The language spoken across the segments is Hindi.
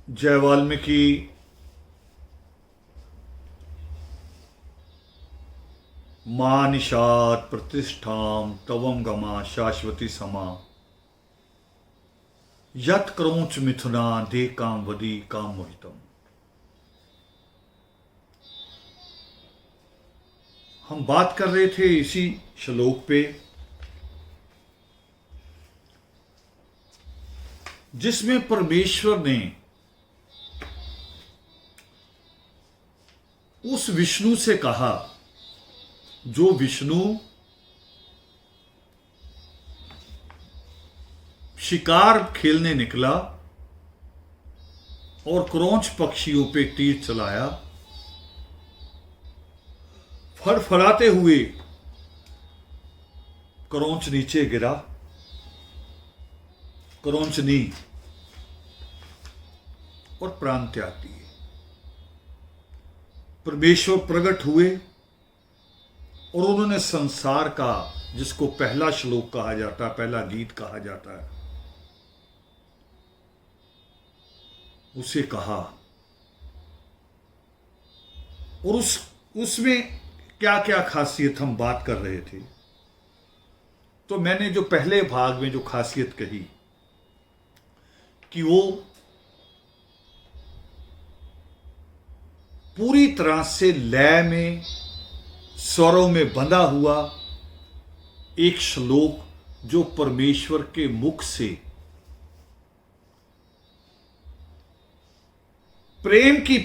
जय वाल्मीकि। मां निषाद प्रतिष्ठाम तवं गमा शाश्वती समा यत क्रौच मिथुना दे काम वदी काम मोहितम। हम बात कर रहे थे इसी श्लोक पे जिसमें परमेश्वर ने उस विष्णु से कहा जो विष्णु शिकार खेलने निकला और क्रौंच पक्षियों पे तीर चलाया, फड़फड़ाते हुए क्रौंच नीचे गिरा, क्रौंचनी और प्राण त्याग दिए। परमेश्वर प्रकट हुए और उन्होंने संसार का, जिसको पहला श्लोक कहा जाता है, पहला गीत कहा जाता है, उसे कहा। और उसमें क्या क्या खासियत हम बात कर रहे थे। तो मैंने जो पहले भाग में जो खासियत कही कि वो पूरी तरह से लय में, स्वरों में बंधा हुआ एक श्लोक जो परमेश्वर के मुख से प्रेम की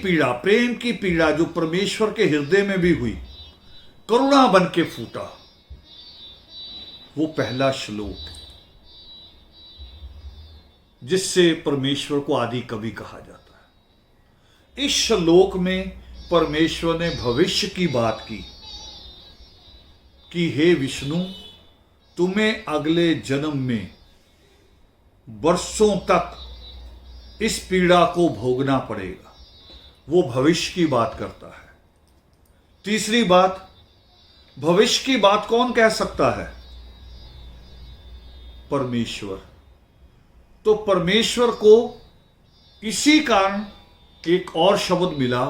पीड़ा जो परमेश्वर के हृदय में भी हुई, करुणा बन के फूटा, वो पहला श्लोक जिससे परमेश्वर को आदि कवि कहा जाता है। इस श्लोक में परमेश्वर ने भविष्य की बात की कि हे विष्णु, तुम्हें अगले जन्म में वर्षों तक इस पीड़ा को भोगना पड़ेगा। वो भविष्य की बात करता है। तीसरी बात, भविष्य की बात कौन कह सकता है? परमेश्वर। तो परमेश्वर को इसी कारण एक और शब्द मिला,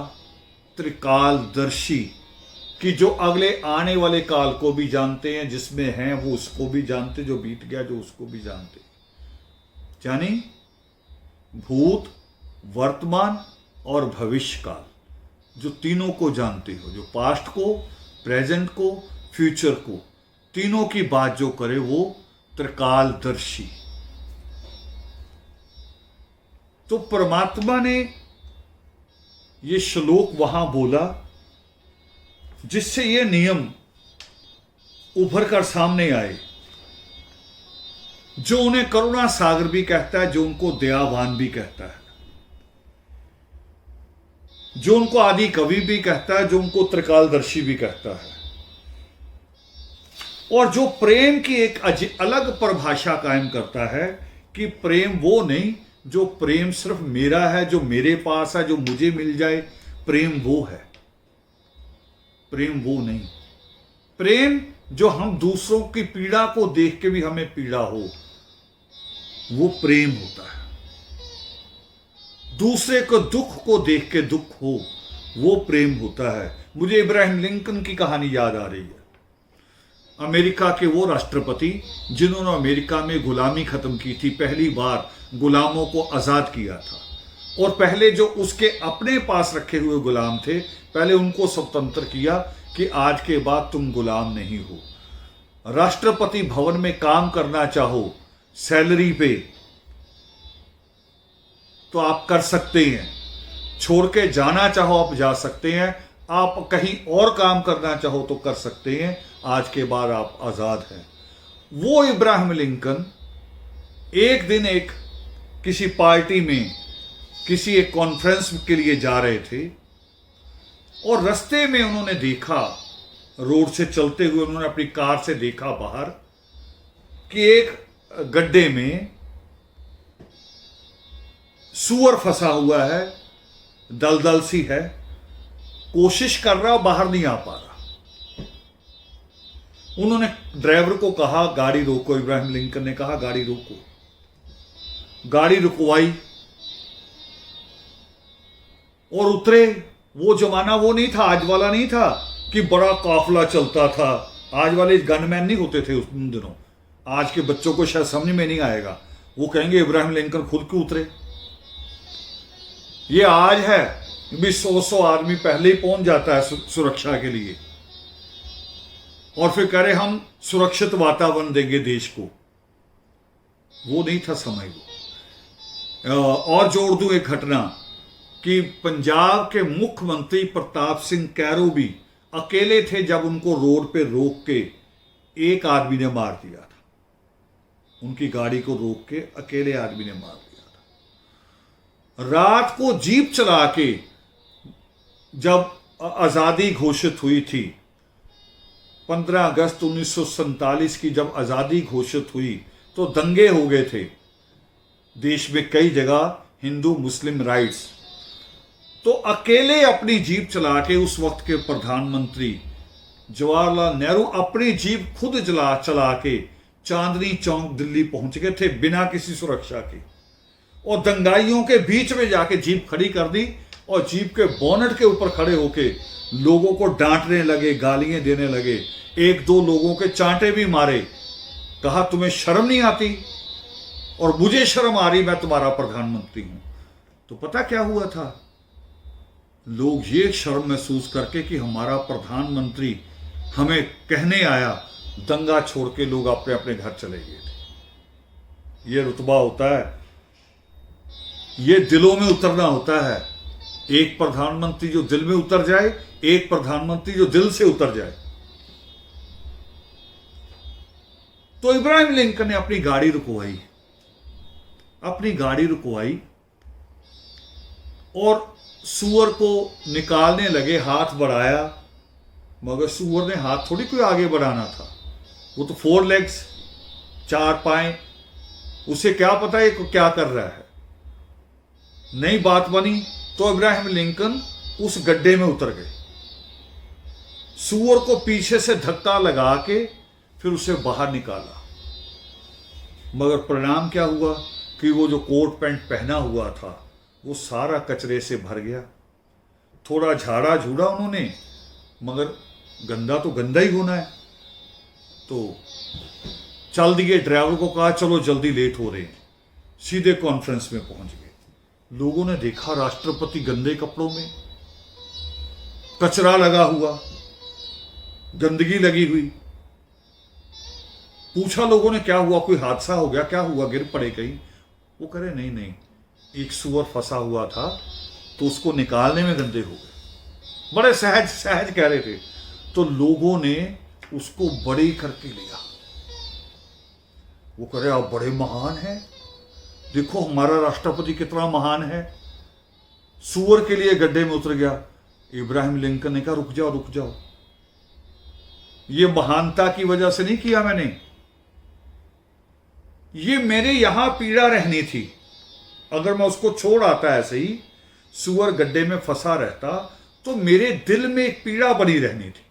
त्रिकालदर्शी, कि जो अगले आने वाले काल को भी जानते हैं, जिसमें हैं वो उसको भी जानते, जो बीत गया जो उसको भी जानते, यानी भूत, वर्तमान और भविष्य काल, जो तीनों को जानते हो, जो पास्ट को, प्रेजेंट को, फ्यूचर को, तीनों की बात जो करे वो त्रिकालदर्शी। तो परमात्मा ने ये श्लोक वहां बोला जिससे ये नियम उभर कर सामने आए, जो उन्हें करुणा सागर भी कहता है, जो उनको दयावान भी कहता है, जो उनको आदि कवि भी कहता है, जो उनको त्रिकालदर्शी भी कहता है, और जो प्रेम की एक अलग परिभाषा कायम करता है कि प्रेम वो नहीं जो प्रेम सिर्फ मेरा है, जो मेरे पास है, जो मुझे मिल जाए, प्रेम वो है। प्रेम वो नहीं। प्रेम जो हम दूसरों की पीड़ा को देख के भी हमें पीड़ा हो, वो प्रेम होता है। दूसरे को दुख को देख के दुख हो, वो प्रेम होता है। मुझे इब्राहिम लिंकन की कहानी याद आ रही है। अमेरिका के वो राष्ट्रपति जिन्होंने अमेरिका में गुलामी खत्म की थी, पहली बार गुलामों को आजाद किया था, और पहले जो उसके अपने पास रखे हुए गुलाम थे, पहले उनको स्वतंत्र किया कि आज के बाद तुम गुलाम नहीं हो। राष्ट्रपति भवन में काम करना चाहो सैलरी पे तो आप कर सकते हैं, छोड़ के जाना चाहो आप जा सकते हैं, आप कहीं और काम करना चाहो तो कर सकते हैं, आज के बाद आप आजाद हैं। वो इब्राहिम लिंकन एक दिन किसी पार्टी में, किसी एक कॉन्फ्रेंस के लिए जा रहे थे, और रास्ते में उन्होंने देखा, रोड से चलते हुए उन्होंने अपनी कार से देखा बाहर कि एक गड्ढे में सूअर फंसा हुआ है, दलदल सी है, कोशिश कर रहा, बाहर नहीं आ पा रहा। उन्होंने ड्राइवर को कहा गाड़ी रोको। इब्राहिम लिंकन ने कहा गाड़ी रोको। गाड़ी रुकवाई, और उतरे। वो जमाना वो नहीं था, आज वाला नहीं था कि बड़ा काफिला चलता था। आज वाले गनमैन नहीं होते थे उस दिनों। आज के बच्चों को शायद समझ में नहीं आएगा, वो कहेंगे इब्राहिम लिंकन खुद क्यों उतरे। ये आज है भी 100 आदमी पहले ही पहुंच जाता है सुरक्षा के लिए, और फिर कह रहे हम सुरक्षित वातावरण देंगे देश को। वो नहीं था समय वो। और जोड़ दूं एक घटना कि पंजाब के मुख्यमंत्री प्रताप सिंह कैरो भी अकेले थे जब उनको रोड पे रोक के एक आदमी ने मार दिया था। उनकी गाड़ी को रोक के अकेले आदमी ने मार दिया था। रात को जीप चला के जब आजादी घोषित हुई थी, 15 अगस्त 1947 की जब आजादी घोषित हुई तो दंगे हो गए थे देश में कई जगह, हिंदू मुस्लिम राइट्स। तो अकेले अपनी जीप चला के उस वक्त के प्रधानमंत्री जवाहरलाल नेहरू अपनी जीप खुद चला के चांदनी चौक दिल्ली पहुंच गए थे बिना किसी सुरक्षा के, और दंगाइयों के बीच में जाके जीप खड़ी कर दी और जीप के बोनट के ऊपर खड़े होके लोगों को डांटने लगे, गालियां देने लगे। 1-2 लोगों के चांटे भी मारे। कहा तुम्हें शर्म नहीं आती? और मुझे शर्म आ रही, मैं तुम्हारा प्रधानमंत्री हूं। तो पता क्या हुआ था? लोग ये शर्म महसूस करके कि हमारा प्रधानमंत्री हमें कहने आया, दंगा छोड़ के लोग अपने अपने घर चले गए थे। ये रुतबा होता है, ये दिलों में उतरना होता है। एक प्रधानमंत्री जो दिल में उतर जाए, एक प्रधानमंत्री जो दिल से उतर जाए। तो इब्राहिम लिंकन ने अपनी गाड़ी रुकवाई और सूअर को निकालने लगे, हाथ बढ़ाया, मगर सूअर ने हाथ थोड़ी कोई आगे बढ़ाना था। वो तो 4 लेग्स, 4 पाए, उसे क्या पता है क्या कर रहा है। नई बात बनी तो इब्राहिम लिंकन उस गड्ढे में उतर गए। सूअर को पीछे से धक्का लगा के फिर उसे बाहर निकाला, मगर परिणाम क्या हुआ कि वो जो कोट पैंट पहना हुआ था वो सारा कचरे से भर गया। थोड़ा झाड़ा झूड़ा उन्होंने, मगर गंदा तो गंदा ही होना है। तो चल दिए, ड्राइवर को कहा चलो जल्दी लेट हो रहे हैं। सीधे कॉन्फ्रेंस में पहुंच गए। लोगों ने देखा राष्ट्रपति गंदे कपड़ों में, कचरा लगा हुआ, गंदगी लगी हुई। पूछा लोगों ने क्या हुआ, कोई हादसा हो गया, क्या हुआ, गिर पड़े कहीं? वो करे नहीं, एक सूअर फंसा हुआ था तो उसको निकालने में गंदे हो गए। बड़े सहज कह रहे थे। तो लोगों ने उसको बड़े करके लिया। वो कह रहे आप बड़े महान हैं, देखो हमारा राष्ट्रपति कितना महान है, सूअर के लिए गड्ढे में उतर गया। इब्राहिम लिंकन ने कहा रुक जाओ, ये महानता की वजह से नहीं किया मैंने, ये मेरे यहां पीड़ा रहनी थी। अगर मैं उसको छोड़ आता ऐसे ही, सूअर गड्ढे में फंसा रहता, तो मेरे दिल में एक पीड़ा बनी रहनी थी।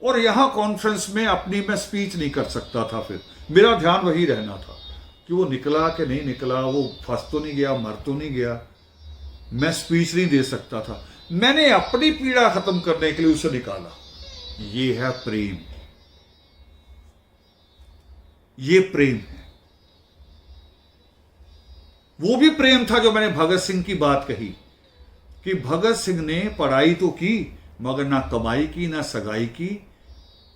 और यहां कॉन्फ्रेंस में अपनी मैं स्पीच नहीं कर सकता था। फिर मेरा ध्यान वही रहना था कि वो निकला कि नहीं निकला, वो फंस तो नहीं गया, मर तो नहीं गया। मैं स्पीच नहीं दे सकता था। मैंने अपनी पीड़ा खत्म करने के लिए उसे निकाला। ये है प्रेम, ये प्रेम है। वो भी प्रेम था जो मैंने भगत सिंह की बात कही कि भगत सिंह ने पढ़ाई तो की मगर ना कमाई की ना सगाई की।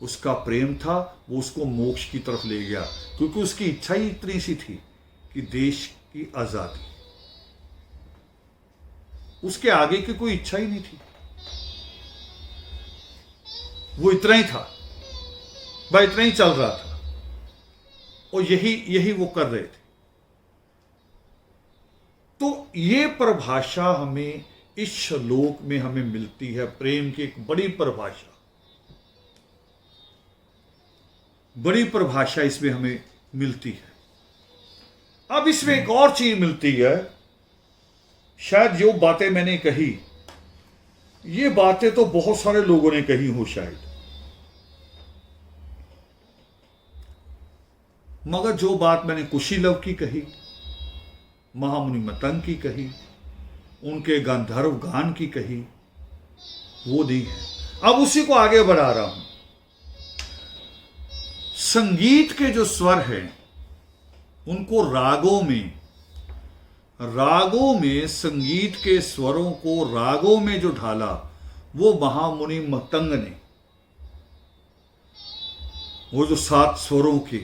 उसका प्रेम था, वो उसको मोक्ष की तरफ ले गया, क्योंकि उसकी इच्छा ही इतनी सी थी कि देश की आजादी। उसके आगे की कोई इच्छा ही नहीं थी, वो इतना ही था, वह इतना ही चल रहा था, और यही वो कर रहे थे। तो ये परिभाषा हमें इस श्लोक में हमें मिलती है, प्रेम की एक बड़ी परिभाषा इसमें हमें मिलती है। अब इसमें एक और चीज मिलती है, शायद जो बातें मैंने कही, ये बातें तो बहुत सारे लोगों ने कही हो शायद, मगर जो बात मैंने कुशीलव की कही, महामुनि मतंग की कही, उनके गंधर्व गान की कही, वो नहीं है। अब उसी को आगे बढ़ा रहा हूं। संगीत के जो स्वर हैं उनको रागों में संगीत के स्वरों को रागों में जो ढाला वो महामुनि मतंग ने, वो जो 7 स्वरों के,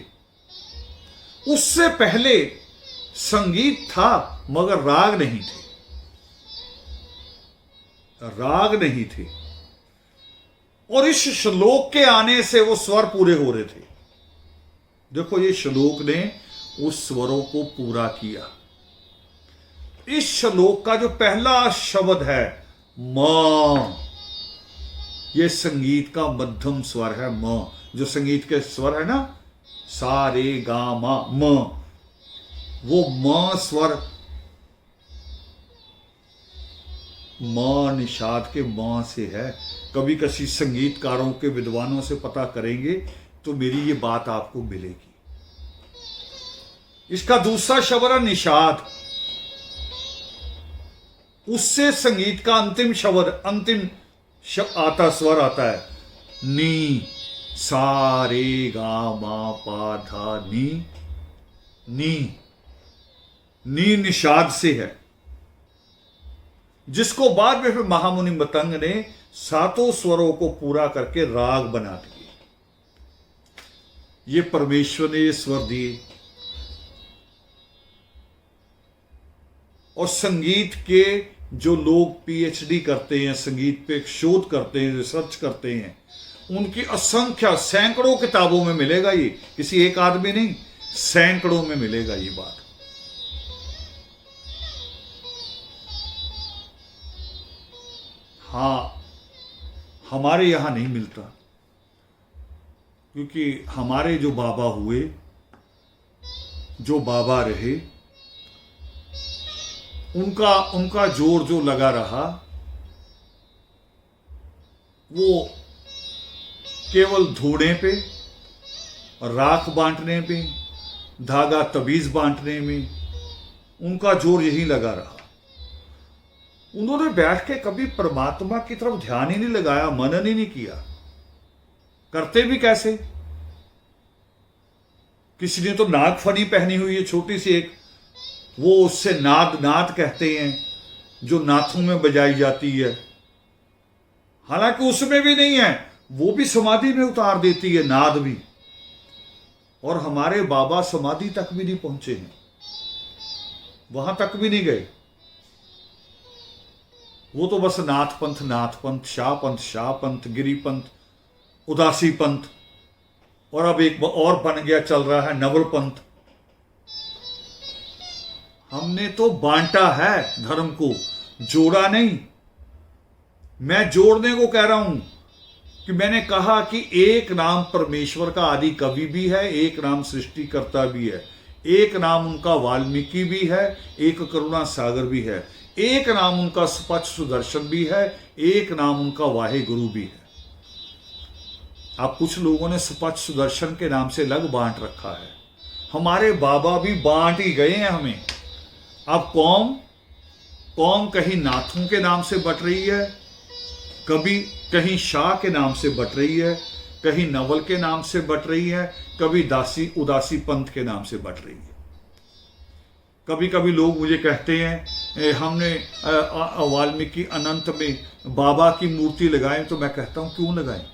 उससे पहले संगीत था मगर राग नहीं थे। और इस श्लोक के आने से वो स्वर पूरे हो रहे थे। देखो ये श्लोक ने उस स्वरों को पूरा किया। इस श्लोक का जो पहला शब्द है म, ये संगीत का मध्यम स्वर है म। जो संगीत के स्वर है ना, सा रे गा मा म, वो म स्वर म निषाद के म से है। कभी किसी संगीतकारों के विद्वानों से पता करेंगे तो मेरी ये बात आपको मिलेगी। इसका दूसरा शब्द है निषाद, उससे संगीत का अंतिम स्वर आता है नी, सा रे गा मा पा धा नी निषाद से है, जिसको बाद में फिर महामुनि मतंग ने 7 स्वरों को पूरा करके राग बना दिए। ये परमेश्वर ने ये स्वर दिए। और संगीत के जो लोग पीएचडी करते हैं, संगीत पे शोध करते हैं, रिसर्च करते हैं, उनकी असंख्य सैकड़ों किताबों में मिलेगा ये, किसी एक आदमी नहीं, सैकड़ों में मिलेगा ये बात। हाँ, हमारे यहां नहीं मिलता, क्योंकि हमारे जो बाबा हुए, जो बाबा रहे, उनका जोर जो लगा रहा वो केवल धूने पे, राख बांटने पे, धागा तबीज बांटने में, उनका जोर यही लगा रहा। उन्होंने बैठ के कभी परमात्मा की तरफ ध्यान ही नहीं लगाया, मनन ही नहीं किया। करते भी कैसे? किसी ने तो नागफनी पहनी हुई है छोटी सी एक, वो उससे नाद कहते हैं, जो नाथों में बजाई जाती है। हालांकि उसमें भी नहीं है, वो भी समाधि में उतार देती है नाद भी। और हमारे बाबा समाधि तक भी नहीं पहुंचे हैं, वहां तक भी नहीं गए। वो तो बस नाथ पंथ, शाह पंथ, गिरी पंथ, उदासी पंथ, और अब एक और बन गया, चल रहा है नवल पंथ। हमने तो बांटा है धर्म को, जोड़ा नहीं। मैं जोड़ने को कह रहा हूं कि मैंने कहा कि एक नाम परमेश्वर का आदि कवि भी है, एक नाम सृष्टिकर्ता भी है, एक नाम उनका वाल्मीकि भी है, एक करुणा सागर भी है, एक नाम उनका सपच सुदर्शन भी है, एक नाम उनका वाहे गुरु भी है। अब कुछ लोगों ने सपच सुदर्शन के नाम से अलग बांट रखा है। हमारे बाबा भी बांट ही गए हैं हमें। अब कौम कहीं नाथों के नाम से बट रही है, कभी कहीं शाह के नाम से बट रही है, कहीं नवल के नाम से बट रही है, कभी उदासी पंथ के नाम से बट रही है। कभी कभी लोग मुझे कहते हैं हमने वाल्मीकि अनंत में बाबा की मूर्ति लगाएं, तो मैं कहता हूं क्यों लगाएं?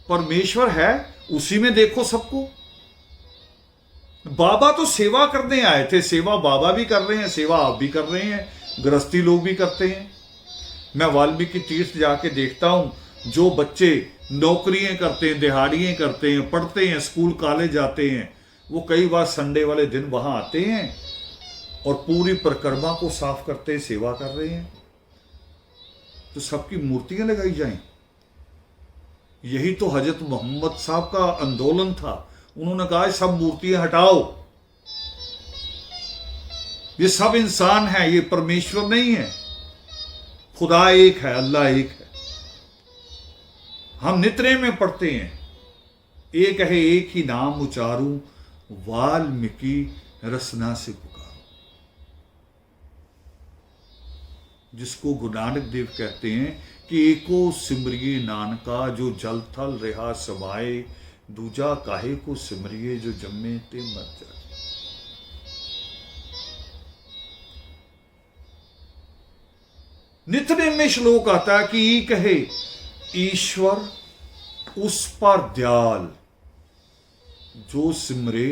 परमेश्वर है, उसी में देखो सबको। बाबा तो सेवा करने आए थे, सेवा बाबा भी कर रहे हैं, सेवा आप भी कर रहे हैं, गृहस्थी लोग भी करते हैं। मैं वाल्मीकि तीर्थ जाके देखता हूं, जो बच्चे नौकरियां करते हैं, दिहाड़ियां करते हैं, पढ़ते हैं, स्कूल कॉलेज जाते हैं, वो कई बार संडे वाले दिन वहां आते हैं और पूरी परिक्रमा को साफ करते हैं, सेवा कर रहे हैं। तो सबकी मूर्तियां लगाई जाएं। यही तो हजरत मोहम्मद साहब का आंदोलन था। उन्होंने कहा सब मूर्तियां हटाओ, ये सब इंसान है, ये परमेश्वर नहीं है। खुदा एक है, अल्लाह एक है। हम नित्रे में पढ़ते हैं, एक है एक ही नाम उचारूं, वाल्मीकि रसना से पुकारो। जिसको गुरु नानक देव कहते हैं कि एको सिमरिए नानका जो जल थल रहा समाए, दूजा काहे को सिमरिए जो जम्मे ते मर जाए। नित्यनेम में श्लोक आता है कि ई कहे ईश्वर उस पर दयाल, जो सिमरे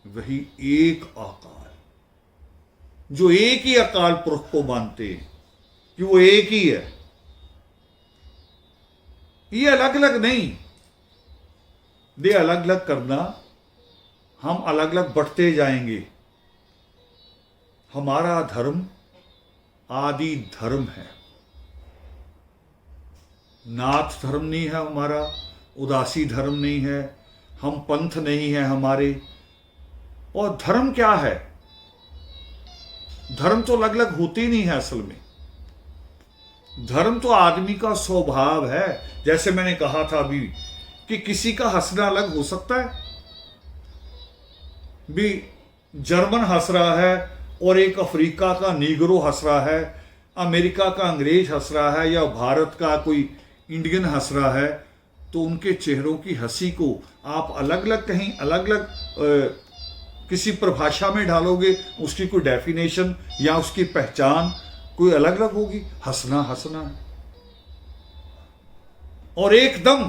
वही एक अकाल। जो एक ही अकाल पुरख को मानते हैं कि वो एक ही है, ये अलग अलग नहीं। ये अलग अलग करना, हम अलग अलग बढ़ते जाएंगे। हमारा धर्म आदि धर्म है, नाथ धर्म नहीं है हमारा, उदासी धर्म नहीं है, हम पंथ नहीं है हमारे। और धर्म क्या है? धर्म तो अलग अलग होती नहीं है असल में। धर्म तो आदमी का स्वभाव है। जैसे मैंने कहा था अभी कि किसी का हंसना अलग हो सकता है। भी जर्मन हंस रहा है और एक अफ्रीका का नीग्रो हंस रहा है, अमेरिका का अंग्रेज हंस रहा है, या भारत का कोई इंडियन हंस रहा है, तो उनके चेहरों की हंसी को आप अलग अलग कहीं अलग अलग किसी परिभाषा में डालोगे, उसकी कोई डेफिनेशन या उसकी पहचान कोई अलग अलग होगी। हंसना हंसना है। और एकदम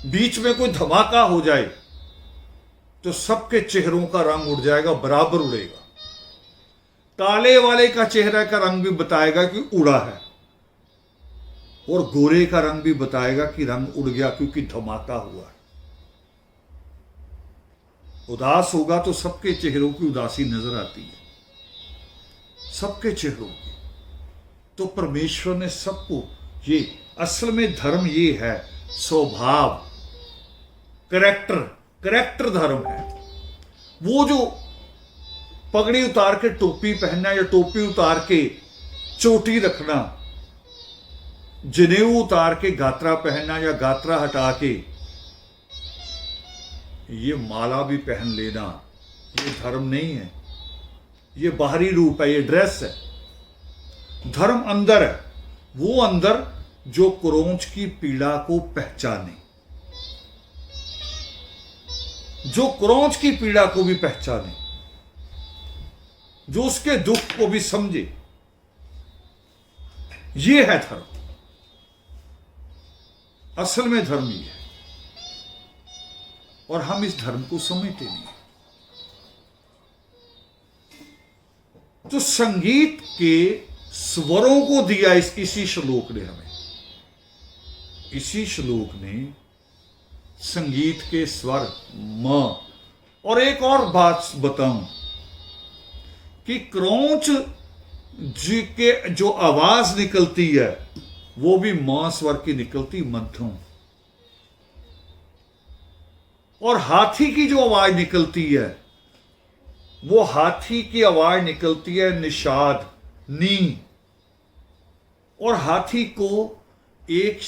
बीच में कोई धमाका हो जाए तो सबके चेहरों का रंग उड़ जाएगा, बराबर उड़ेगा। काले वाले का चेहरे का रंग भी बताएगा कि उड़ा है, और गोरे का रंग भी बताएगा कि रंग उड़ गया क्योंकि धमाका हुआ है। उदास होगा तो सबके चेहरों की उदासी नजर आती है, सबके चेहरों की। तो परमेश्वर ने सबको, ये असल में धर्म ये है, स्वभाव, करैक्टर धर्म है। वो जो पगड़ी उतार के टोपी पहनना या टोपी उतार के चोटी रखना, जनेऊ उतार के गात्रा पहनना या गात्रा हटा के ये माला भी पहन लेना, ये धर्म नहीं है। ये बाहरी रूप है, ये ड्रेस है। धर्म अंदर है, वो अंदर जो क्रोंच की पीड़ा को पहचाने, जो क्रोंच की पीड़ा को भी पहचाने, जो उसके दुख को भी समझे, ये है धर्म। असल में धर्म ये है, और हम इस धर्म को समझते नहीं। तो संगीत के स्वरों को दिया इसी श्लोक ने हमें। इसी श्लोक ने संगीत के स्वर म। और एक और बात बताऊं कि क्रोंच जी के जो आवाज निकलती है वो भी म स्वर की निकलती, मध्यम। और हाथी की जो आवाज निकलती है वो हाथी की आवाज निकलती है निषाद, नी। और हाथी को एक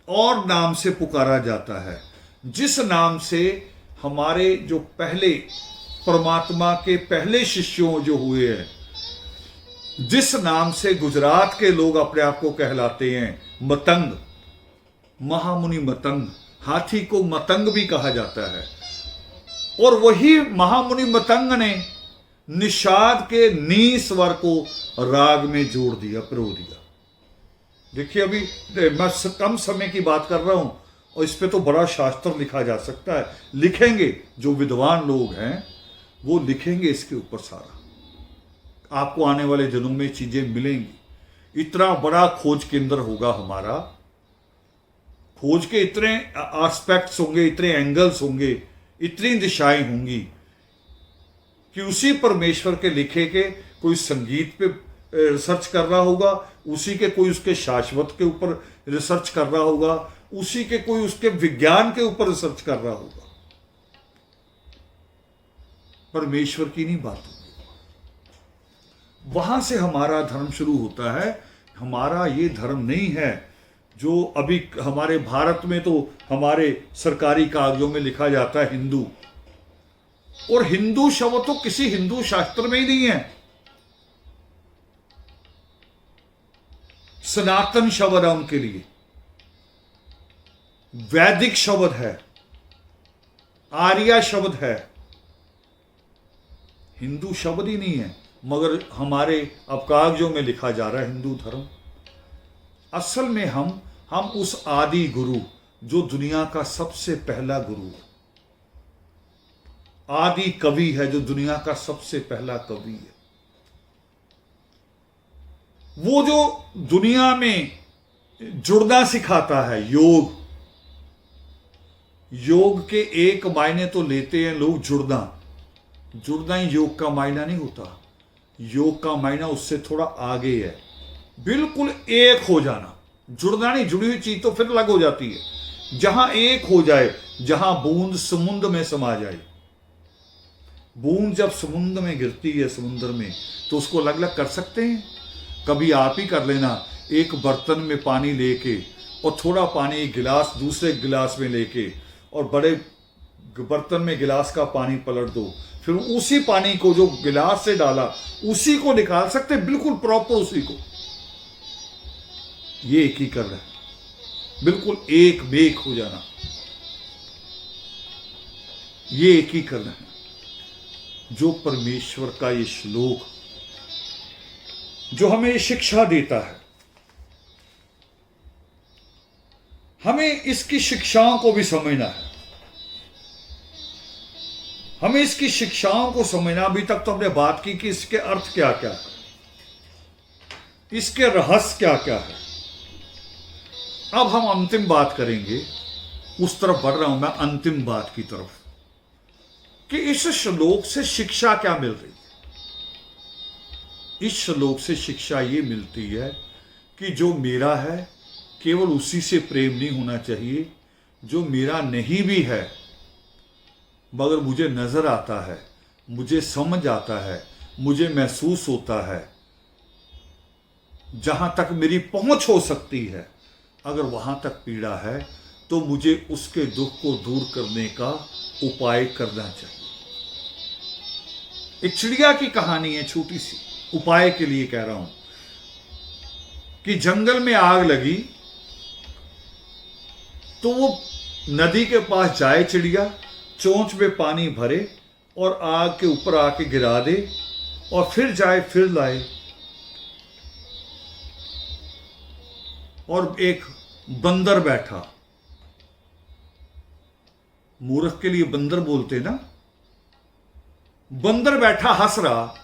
और नाम से पुकारा जाता है, जिस नाम से हमारे जो पहले परमात्मा के पहले शिष्यों जो हुए हैं, जिस नाम से गुजरात के लोग अपने आप को कहलाते हैं, मतंग, महामुनि मतंग। हाथी को मतंग भी कहा जाता है। और वही महामुनि मतंग ने निषाद के नी स्वर को राग में जोड़ दिया, पिरो दिया। देखिए अभी मैं कम समय की बात कर रहा हूं और इस पे तो बड़ा शास्त्र लिखा जा सकता है। लिखेंगे जो विद्वान लोग हैं वो लिखेंगे इसके ऊपर सारा। आपको आने वाले दिनों में चीजें मिलेंगी। इतना बड़ा खोज केंद्र होगा हमारा, खोज के इतने एस्पेक्ट्स होंगे, इतने एंगल्स होंगे, इतनी दिशाएं होंगी कि उसी परमेश्वर के लिखे के कोई संगीत पे रिसर्च कर रहा होगा, उसी के कोई उसके शाश्वत के ऊपर रिसर्च कर रहा होगा, उसी के कोई उसके विज्ञान के ऊपर रिसर्च कर रहा होगा। परमेश्वर की नहीं बात होगी। वहां से हमारा धर्म शुरू होता है। हमारा ये धर्म नहीं है जो अभी हमारे भारत में तो हमारे सरकारी कागजों में लिखा जाता है हिंदू। और हिंदू शब्द तो किसी हिंदू शास्त्र में ही नहीं है। सनातन शब्द है उनके लिए, वैदिक शब्द है, आर्या शब्द है, हिंदू शब्द ही नहीं है। मगर हमारे अवकाशों में लिखा जा रहा है हिंदू धर्म। असल में हम उस आदि गुरु जो दुनिया का सबसे पहला गुरु है, आदि कवि है जो दुनिया का सबसे पहला कवि है, वो जो दुनिया में जुड़ना सिखाता है, योग के एक मायने तो लेते हैं लोग, जुड़ना ही योग का मायना नहीं होता। योग का मायना उससे थोड़ा आगे है, बिल्कुल एक हो जाना। जुड़ना नहीं, जुड़ी हुई चीज तो फिर अलग हो जाती है। जहां एक हो जाए, जहां बूंद समुद्र में समा जाए। बूंद जब समुद्र में गिरती है, समुद्र में, तो उसको अलग अलग कर सकते हैं? कभी आप ही कर लेना, एक बर्तन में पानी लेके और थोड़ा पानी एक गिलास दूसरे गिलास में लेके और बड़े बर्तन में गिलास का पानी पलट दो, फिर उसी पानी को जो गिलास से डाला उसी को निकाल सकते, बिल्कुल प्रॉपर उसी को। ये एक ही कर रहा है, बिल्कुल एक मेक हो जाना, ये एक ही करना है। जो परमेश्वर का ये श्लोक जो हमें शिक्षा देता है, हमें इसकी शिक्षाओं को भी समझना है। हमें इसकी शिक्षाओं को समझना, अभी तक तो हमने बात की कि इसके अर्थ क्या क्या है, इसके रहस्य क्या क्या है। अब हम अंतिम बात करेंगे, उस तरफ बढ़ रहा हूं मैं, अंतिम बात की तरफ, कि इस श्लोक से शिक्षा क्या मिल रही है। इस श्लोक से शिक्षा ये मिलती है कि जो मेरा है केवल उसी से प्रेम नहीं होना चाहिए, जो मेरा नहीं भी है मगर मुझे नजर आता है, मुझे समझ आता है, मुझे महसूस होता है, जहां तक मेरी पहुंच हो सकती है, अगर वहां तक पीड़ा है तो मुझे उसके दुख को दूर करने का उपाय करना चाहिए। एक चिड़िया की कहानी है, छोटी सी, उपाय के लिए कह रहा हूं, कि जंगल में आग लगी तो वो नदी के पास जाए चिड़िया, चोंच में पानी भरे और आग के ऊपर आके गिरा दे और फिर जाए फिर लाए। और एक बंदर बैठा, मूर्ख के लिए बंदर बोलते ना, बंदर बैठा हंस रहा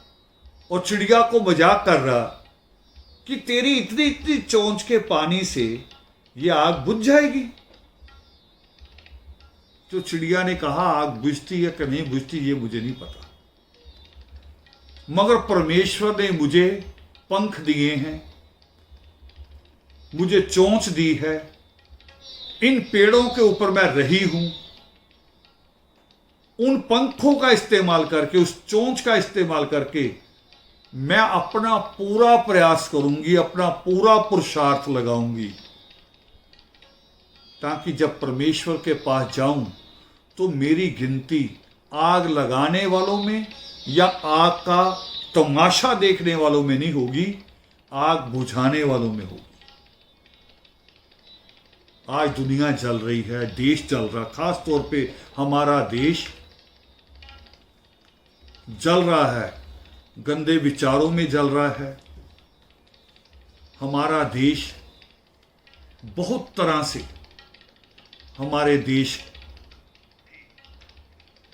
और चिड़िया को मजाक कर रहा कि तेरी इतनी इतनी चोंच के पानी से ये आग बुझ जाएगी। तो चिड़िया ने कहा आग बुझती है कि नहीं बुझती ये मुझे नहीं पता, मगर परमेश्वर ने मुझे पंख दिए हैं, मुझे चोंच दी है, इन पेड़ों के ऊपर मैं रही हूं, उन पंखों का इस्तेमाल करके, उस चोंच का इस्तेमाल करके मैं अपना पूरा प्रयास करूंगी, अपना पूरा पुरुषार्थ लगाऊंगी, ताकि जब परमेश्वर के पास जाऊं तो मेरी गिनती आग लगाने वालों में या आग का तमाशा देखने वालों में नहीं होगी, आग बुझाने वालों में होगी। आज दुनिया जल रही है, देश जल रहा, खास तौर पे हमारा देश जल रहा है, गंदे विचारों में जल रहा है। हमारा देश बहुत तरह से, हमारे देश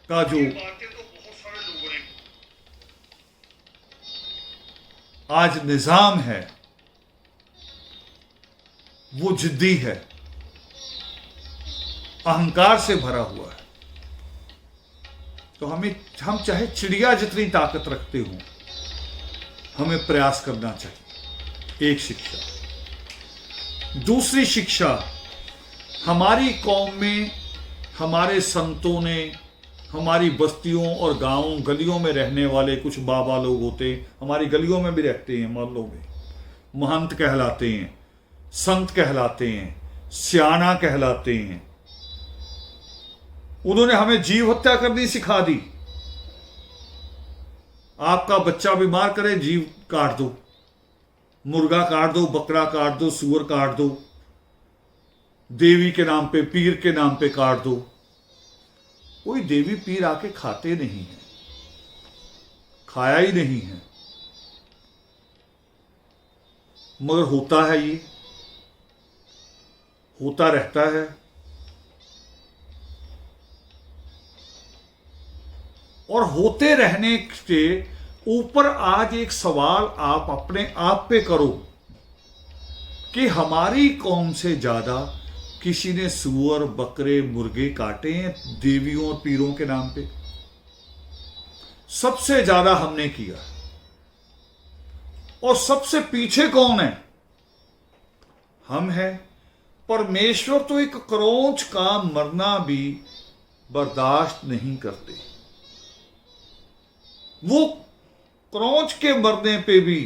का जो आज निजाम है वो जिद्दी है, अहंकार से भरा हुआ है। तो हम चाहे चिड़िया जितनी ताकत रखते हो, हमें प्रयास करना चाहिए। एक शिक्षा। दूसरी शिक्षा, हमारी कौम में हमारे संतों ने, हमारी बस्तियों और गांवों गलियों में रहने वाले कुछ बाबा लोग होते, हमारी गलियों में भी रहते हैं, मोहल्लों में, महंत कहलाते हैं, संत कहलाते हैं, सियाना कहलाते हैं। उन्होंने हमें जीव हत्या करनी सिखा दी। आपका बच्चा बीमार करे, जीव काट दो, मुर्गा काट दो, बकरा काट दो, सूअर काट दो, देवी के नाम पे, पीर के नाम पे काट दो। कोई देवी पीर आके खाते नहीं है, खाया ही नहीं है, मगर होता है, ये होता रहता है। और होते रहने के ऊपर आज एक सवाल आप अपने आप पे करो कि हमारी कौम से ज्यादा किसी ने सूअर, बकरे, मुर्गे काटे हैं देवियों और पीरों के नाम पे? सबसे ज्यादा हमने किया। और सबसे पीछे कौन है? हम हैं। परमेश्वर तो एक क्रोंच का मरना भी बर्दाश्त नहीं करते। वो क्रोंच के मरने पे भी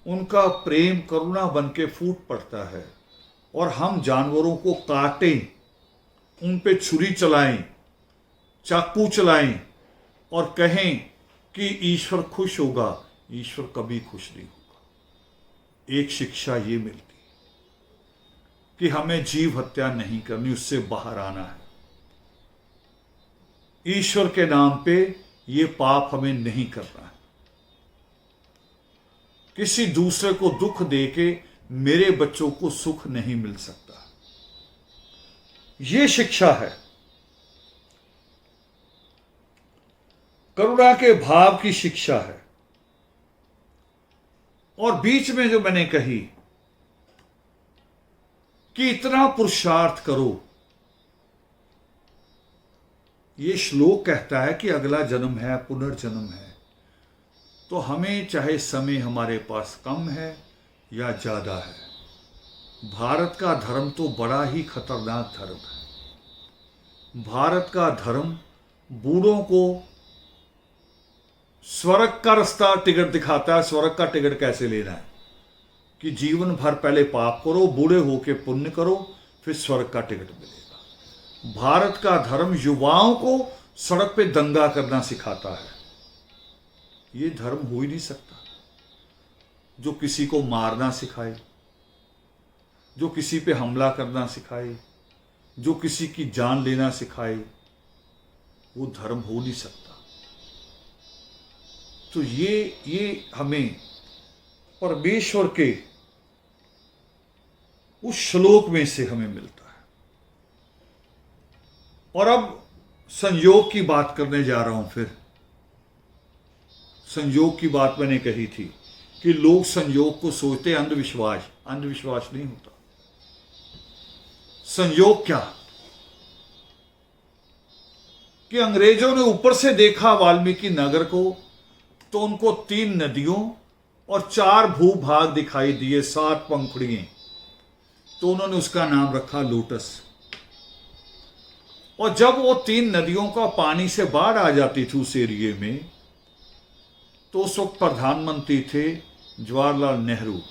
उनका प्रेम करुणा बन के फूट पड़ता है। और हम जानवरों को काटें, उन पे छुरी चलाएं, चाकू चलाएं और कहें कि ईश्वर खुश होगा, ईश्वर कभी खुश नहीं होगा। एक शिक्षा ये मिलती कि हमें जीव हत्या नहीं करनी, उससे बाहर आना है। ईश्वर के नाम पे ये पाप हमें नहीं करना है। किसी दूसरे को दुख देके मेरे बच्चों को सुख नहीं मिल सकता। ये शिक्षा है। करुणा के भाव की शिक्षा है। और बीच में जो मैंने कही कि इतना पुरुषार्थ करो, ये श्लोक कहता है कि अगला जन्म है, पुनर्जन्म है। तो हमें चाहे समय हमारे पास कम है या ज्यादा है, भारत का धर्म तो बड़ा ही खतरनाक धर्म है। भारत का धर्म बूढ़ों को स्वर्ग का रास्ता टिकट दिखाता है। स्वर्ग का टिकट कैसे लेना है कि जीवन भर पहले पाप करो, बूढ़े होके पुण्य करो, फिर स्वर्ग का टिकट मिलेगा। भारत का धर्म युवाओं को सड़क पे दंगा करना सिखाता है। ये धर्म हो ही नहीं सकता जो किसी को मारना सिखाए, जो किसी पे हमला करना सिखाए, जो किसी की जान लेना सिखाए। वो धर्म हो नहीं सकता। तो ये हमें परमेश्वर के उस श्लोक में से हमें मिलता है। और अब संयोग की बात करने जा रहा हूं। फिर संयोग की बात मैंने कही थी कि लोग संयोग को सोचते अंधविश्वास। अंधविश्वास नहीं होता। संयोग क्या कि अंग्रेजों ने ऊपर से देखा वाल्मीकि नगर को, तो उनको 3 नदियों और 4 भूभाग दिखाई दिए, 7 पंखुड़ियां। तो उन्होंने उसका नाम रखा लोटस। और जब वो 3 नदियों का पानी से बाढ़ आ जाती थी उस एरिए में, तो उस वक्त प्रधानमंत्री थे जवाहरलाल नेहरू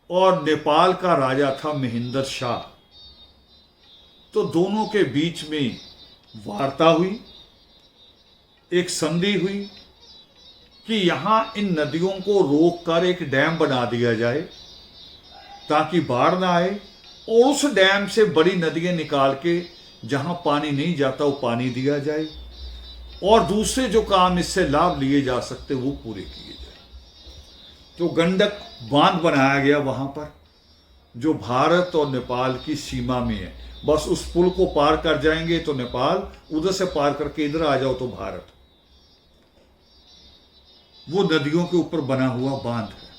और नेपाल का राजा था महेंद्र शाह। तो दोनों के बीच में वार्ता हुई, एक संधि हुई कि यहां इन नदियों को रोककर एक डैम बना दिया जाए ताकि बाढ़ ना आए, और उस डैम से बड़ी नदियां निकाल के जहां पानी नहीं जाता वो पानी दिया जाए, और दूसरे जो काम इससे लाभ लिए जा सकते वो पूरे किए जाए। तो गंडक बांध बनाया गया वहां पर, जो भारत और नेपाल की सीमा में है। बस उस पुल को पार कर जाएंगे तो नेपाल, उधर से पार करके इधर आ जाओ तो भारत। वो नदियों के ऊपर बना हुआ बांध है।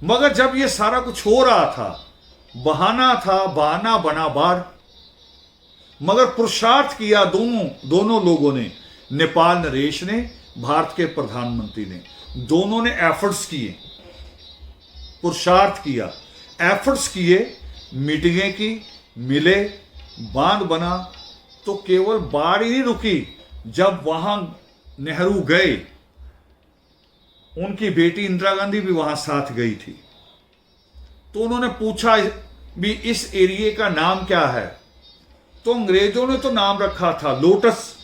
मगर जब ये सारा कुछ हो रहा था, बहाना था, बहाना बना बाढ़। मगर पुरुषार्थ किया दोनों लोगों ने, नेपाल नरेश ने, भारत के प्रधानमंत्री ने, दोनों ने एफर्ट्स किए, पुरुषार्थ किया, एफर्ट्स किए, मीटिंगें की, मिले, बांध बना। तो केवल बाढ़ ही नहीं रुकी। जब वहां नेहरू गए, उनकी बेटी इंदिरा गांधी भी वहां साथ गई थी। तो उन्होंने पूछा भी इस एरिया का नाम क्या है? तो अंग्रेजों ने तो नाम रखा था लोटस।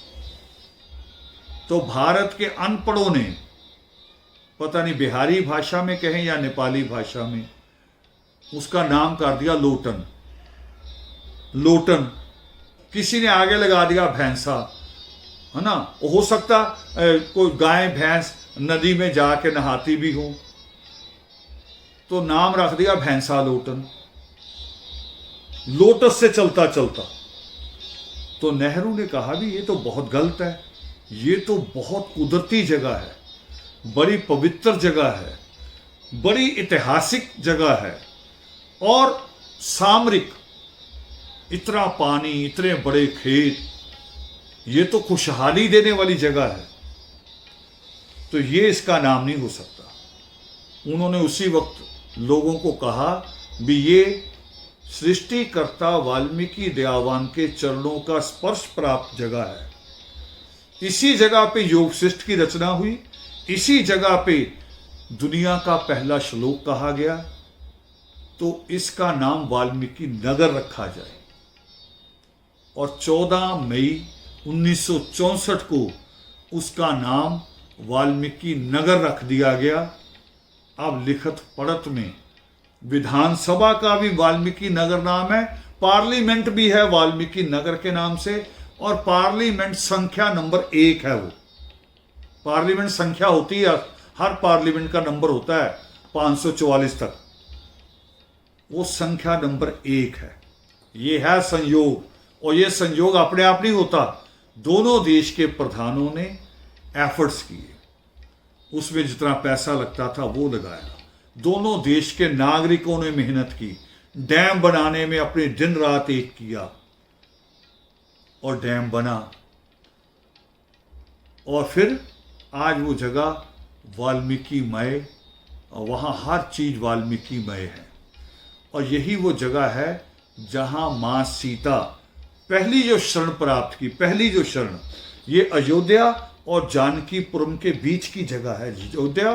तो भारत के अनपढ़ों ने पता नहीं बिहारी भाषा में कहें या नेपाली भाषा में, उसका नाम कर दिया लोटन। लोटन किसी ने आगे लगा दिया भैंसा, है ना। हो सकता कोई गाय भैंस नदी में जाके नहाती भी हो, तो नाम रख दिया भैंसा लोटन, लोटस से चलता चलता। तो नेहरू ने कहा भी ये तो बहुत गलत है, ये तो बहुत कुदरती जगह है, बड़ी पवित्र जगह है, बड़ी ऐतिहासिक जगह है, और सामरिक, इतना पानी, इतने बड़े खेत, ये तो खुशहाली देने वाली जगह है, तो ये इसका नाम नहीं हो सकता। उन्होंने उसी वक्त लोगों को कहा भी ये सृष्टिकर्ता वाल्मीकि दयावान के चरणों का स्पर्श प्राप्त जगह है। इसी जगह पे योग शिष्ट की रचना हुई, इसी जगह पे दुनिया का पहला श्लोक कहा गया, तो इसका नाम वाल्मीकि नगर रखा जाए। और 14 मई 1964 को उसका नाम वाल्मीकि नगर रख दिया गया। अब लिखत पढ़त में विधानसभा का भी वाल्मीकि नगर नाम है, पार्लियामेंट भी है वाल्मीकि नगर के नाम से, और पार्लियामेंट संख्या नंबर 1 है। वो पार्लियामेंट संख्या होती है, हर पार्लियामेंट का नंबर होता है 544 तक, वो संख्या नंबर 1 है। ये है संयोग, और ये संयोग अपने आप नहीं होता, दोनों देश के प्रधानों ने एफर्ट्स किए, उसमें जितना पैसा लगता था वो लगाया, दोनों देश के नागरिकों ने मेहनत की, डैम बनाने में अपने दिन रात एक किया, और डैम बना, और फिर आज वो जगह वाल्मीकिमय, और वहाँ हर चीज वाल्मीकिमय है। और यही वो जगह है जहाँ माँ सीता पहली जो शरण प्राप्त की, पहली जो शरण, ये अयोध्या और जानकीपुरम के बीच की जगह है। अयोध्या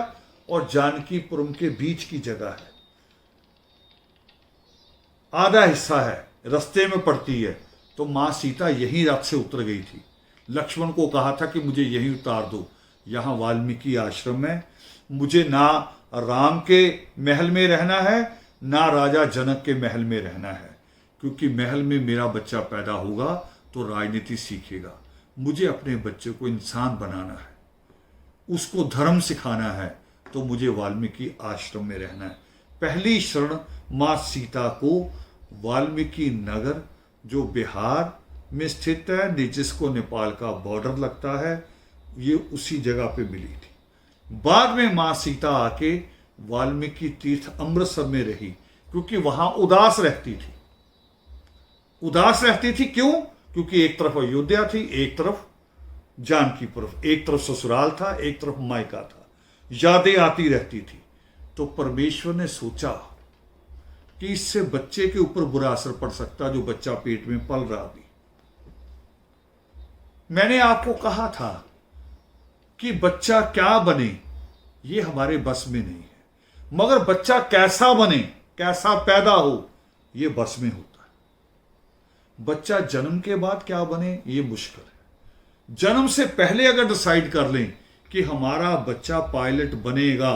और जानकीपुरम के बीच की जगह है, आधा हिस्सा है, रास्ते में पड़ती है। तो माँ सीता यहीं रथ से उतर गई थी, लक्ष्मण को कहा था कि मुझे यहीं उतार दो, यहाँ वाल्मीकि आश्रम है, मुझे ना राम के महल में रहना है ना राजा जनक के महल में रहना है, क्योंकि महल में मेरा बच्चा पैदा होगा तो राजनीति सीखेगा, मुझे अपने बच्चे को इंसान बनाना है, उसको धर्म सिखाना है, तो मुझे वाल्मीकि आश्रम में रहना है। पहली शरण माँ सीता को वाल्मीकि नगर, जो बिहार में स्थित है, जिसको नेपाल का बॉर्डर लगता है, ये उसी जगह पे मिली थी। बाद में माँ सीता आके वाल्मीकि तीर्थ अमृतसर में रही, क्योंकि वहां उदास रहती थी। उदास रहती थी क्यों? क्योंकि एक तरफ अयोध्या थी, एक तरफ जानकीपुर, एक तरफ ससुराल था, एक तरफ मायका था, यादें आती रहती थी। तो परमेश्वर ने सोचा कि इससे बच्चे के ऊपर बुरा असर पड़ सकता, जो बच्चा पेट में पल रहा भी। मैंने आपको कहा था कि बच्चा क्या बने ये हमारे बस में नहीं है, मगर बच्चा कैसा बने, कैसा पैदा हो, ये बस में होता है। बच्चा जन्म के बाद क्या बने ये मुश्किल है। जन्म से पहले अगर डिसाइड कर लें कि हमारा बच्चा पायलट बनेगा,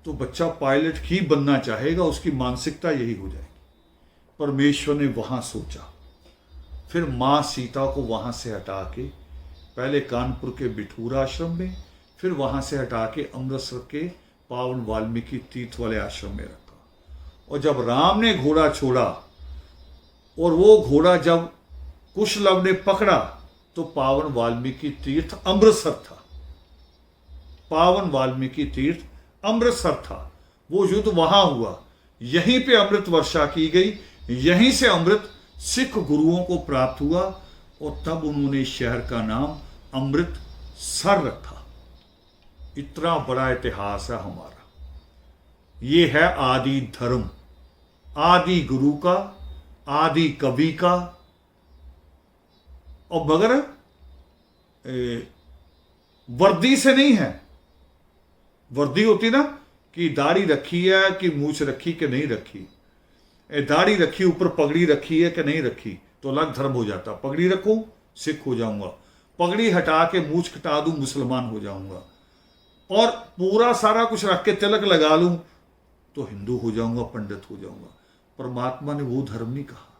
तो बच्चा पायलट ही बनना चाहेगा, उसकी मानसिकता यही हो जाएगी। परमेश्वर ने वहां सोचा, फिर मां सीता को वहां से हटा के पहले कानपुर के बिठूर आश्रम में, फिर वहां से हटा के अमृतसर के पावन वाल्मीकि तीर्थ वाले आश्रम में रखा। और जब राम ने घोड़ा छोड़ा और वो घोड़ा जब कुशलभ ने पकड़ा, तो पावन वाल्मीकि तीर्थ अमृतसर था, पावन वाल्मीकि तीर्थ अमृतसर था। वो युद्ध वहां हुआ, यहीं पे अमृत वर्षा की गई, यहीं से अमृत सिख गुरुओं को प्राप्त हुआ, और तब उन्होंने शहर का नाम अमृतसर रखा। इतना बड़ा इतिहास है हमारा। ये है आदि धर्म, आदि गुरु का, आदि कवि का। और मगर वर्दी से नहीं है। वर्दी होती ना कि दाढ़ी रखी है कि मूछ रखी कि नहीं रखी, दाढ़ी रखी ऊपर पगड़ी रखी है कि नहीं रखी, तो अलग धर्म हो जाता। पगड़ी रखूं सिख हो जाऊंगा, पगड़ी हटा के मूछ कटा दूं मुसलमान हो जाऊंगा। और पूरा सारा कुछ रख के तिलक लगा लूं तो हिंदू हो जाऊंगा, पंडित हो जाऊंगा। परमात्मा ने वो धर्म नहीं कहा।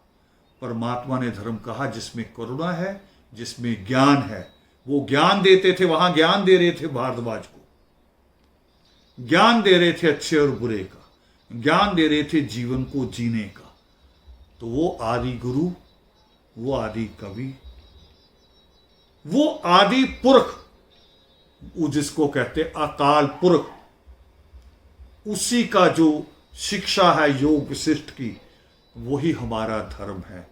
परमात्मा ने धर्म कहा जिसमें करुणा है, जिसमें ज्ञान है। वो ज्ञान देते थे, वहां ज्ञान दे रहे थे भारद्वाज को, ज्ञान दे रहे थे अच्छे और बुरे का, ज्ञान दे रहे थे जीवन को जीने का। तो वो आदि गुरु, वो आदि कवि, वो आदि पुरख, वो जिसको कहते अकाल पुरख, उसी का जो शिक्षा है योग विशिष्ट की, वही हमारा धर्म है,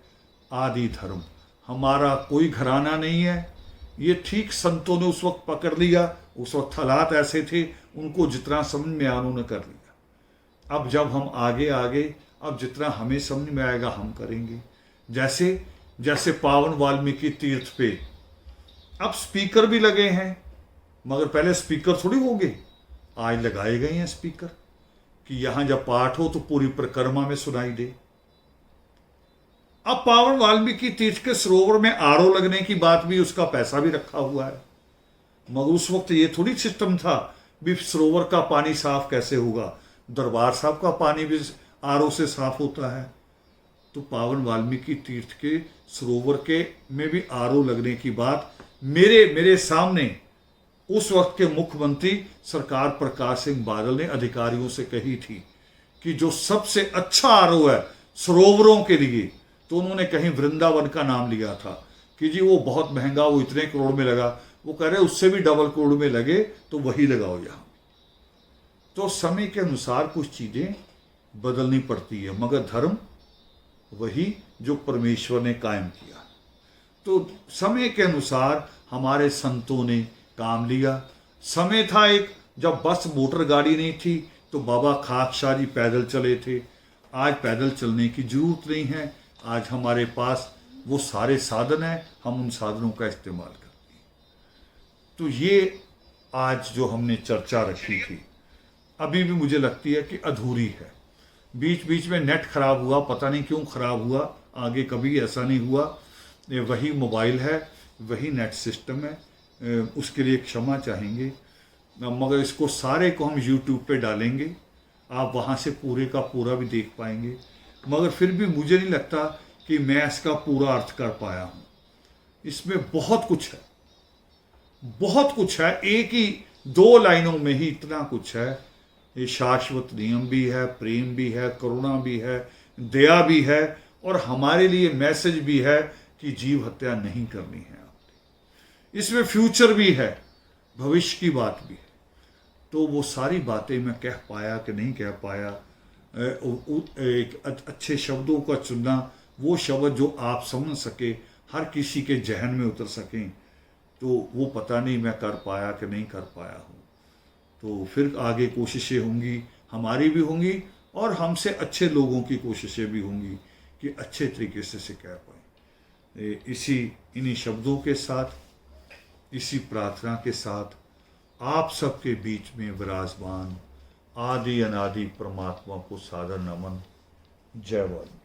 आदि धर्म। हमारा कोई घराना नहीं है। ये ठीक संतों ने उस वक्त पकड़ लिया, उस वक्त हालात ऐसे थे, उनको जितना समझ में आया उन्होंने कर लिया। अब जब हम आगे आगे, अब जितना हमें समझ में आएगा हम करेंगे। जैसे जैसे पावन वाल्मीकि तीर्थ पे अब स्पीकर भी लगे हैं, मगर पहले स्पीकर थोड़ी होंगे, आज लगाए गए हैं स्पीकर कि यहां जब पाठ हो तो पूरी परिक्रमा में सुनाई दे। अब पावन वाल्मीकि तीर्थ के सरोवर में आरओ लगने की बात भी, उसका पैसा भी रखा हुआ है, मगर उस वक्त ये थोड़ी सिस्टम था भी सरोवर का पानी साफ कैसे होगा, दरबार साहब का पानी भी आरओ से साफ होता है। तो पावन वाल्मीकि तीर्थ के सरोवर के में भी आरओ लगने की बात मेरे सामने उस वक्त के मुख्यमंत्री सरकार प्रकाश सिंह बादल ने अधिकारियों से कही थी कि जो सबसे अच्छा आरओ है सरोवरों के लिए, तो उन्होंने कहीं वृंदावन का नाम लिया था कि जी वो बहुत महंगा, वो इतने करोड़ में लगा। वो कह रहे उससे भी डबल करोड़ में लगे तो वही लगाओ यहां। तो समय के अनुसार कुछ चीजें बदलनी पड़ती है, मगर धर्म वही जो परमेश्वर ने कायम किया। तो समय के अनुसार हमारे संतों ने काम लिया। समय था एक जब बस मोटर गाड़ी नहीं थी, तो बाबा खाकशाह जी पैदल चले थे। आज पैदल चलने की जरूरत नहीं है, आज हमारे पास वो सारे साधन हैं, हम उन साधनों का इस्तेमाल करते हैं। तो ये आज जो हमने चर्चा रखी थी, अभी भी मुझे लगती है कि अधूरी है। बीच बीच में नेट खराब हुआ, पता नहीं क्यों खराब हुआ, आगे कभी ऐसा नहीं हुआ। ये वही मोबाइल है, वही नेट सिस्टम है, उसके लिए क्षमा चाहेंगे। मगर इसको सारे को हम यूट्यूब पे डालेंगे, आप वहाँ से पूरे का पूरा भी देख पाएंगे। मगर फिर भी मुझे नहीं लगता कि मैं इसका पूरा अर्थ कर पाया हूँ। इसमें बहुत कुछ है, बहुत कुछ है, एक ही 2 लाइनों में ही इतना कुछ है। ये शाश्वत नियम भी है, प्रेम भी है, करुणा भी है, दया भी है, और हमारे लिए मैसेज भी है कि जीव हत्या नहीं करनी है आपने। इसमें फ्यूचर भी है, भविष्य की बात भी है। तो वो सारी बातें मैं कह पाया कि नहीं कह पाया, एक अच्छे शब्दों का चुनना, वो शब्द जो आप समझ सके, हर किसी के जहन में उतर सकें, तो वो पता नहीं मैं कर पाया कि नहीं कर पाया हूँ। तो फिर आगे कोशिशें होंगी, हमारी भी होंगी, और हमसे अच्छे लोगों की कोशिशें भी होंगी कि अच्छे तरीके से कह पाएँ। इन्हीं शब्दों के साथ, इसी प्रार्थना के साथ आप सबके बीच में विराजमान आदि अनादि परमात्मा को सादर नमन। जय वाल्मीकि।